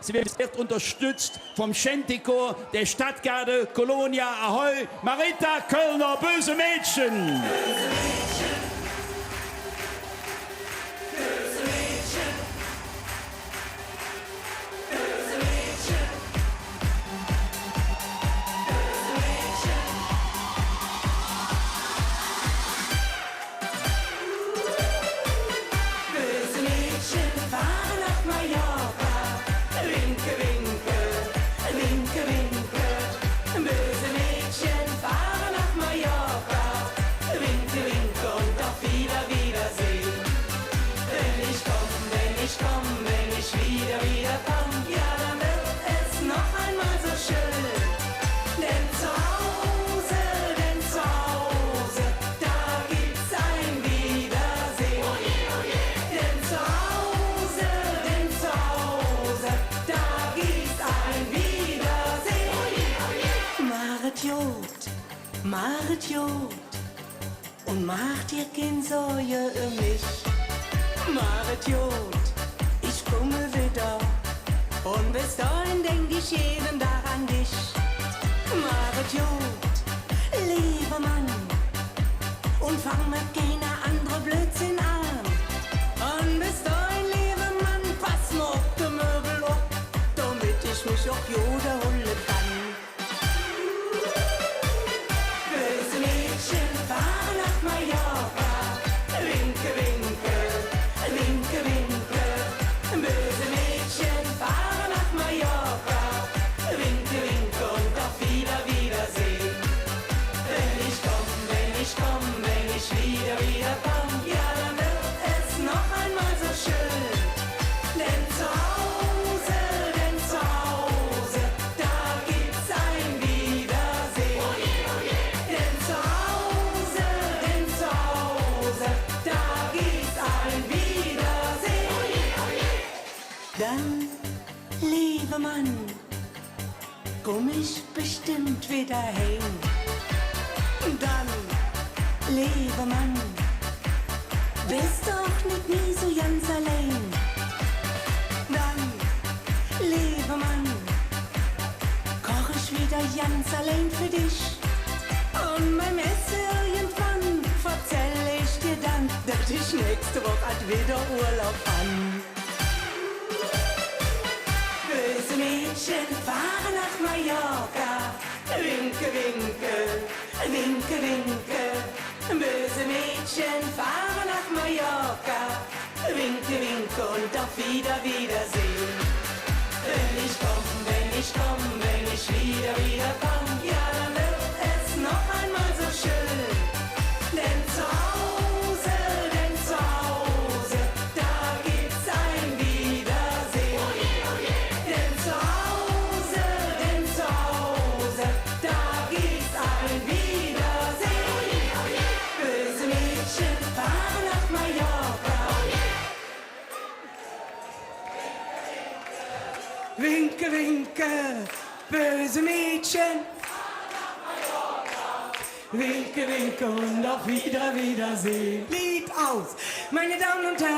Sie wird unterstützt vom Schentico, der Stadtgarde, Kolonia, Ahoi, Marita, Kölner, böse Mädchen. Macht Jod und macht dir kein Sorge um mich. Macht Jod, ich komme wieder und bis dahin denk ich jeden Tag an dich. Macht Jod, lieber Mann, und fang mit keiner andere Blödsinn an. Und bis dahin, lieber Mann, pass mir auf die Möbel auf, damit ich mich auch Jode holen kann. Dann, lieber Mann, komm ich bestimmt wieder heim. Dann, lieber Mann, bist doch nicht nie so ganz allein. Dann, lieber Mann, koch ich wieder ganz allein für dich. Und beim Essen irgendwann erzähl ich dir dann, dass ich nächste Woche halt wieder Urlaub an. Böse Mädchen fahren nach Mallorca. Winke, winke, winke, winke. Böse Mädchen fahren nach Mallorca. Winke, winke und auf Wiedersehen. Wenn ich komm, wenn ich wieder komm, ja, dann wird es noch einmal so schön. Denn zu Hause, da gibt's ein Wiedersehen. Denn zu Hause, da gibt's ein Wiedersehen. Böse Mädchen fahren nach Mallorca. Winke, winke, böse Mädchen. Winke, winke und auf Wiedersehen. Lied aus, meine Damen und Herren.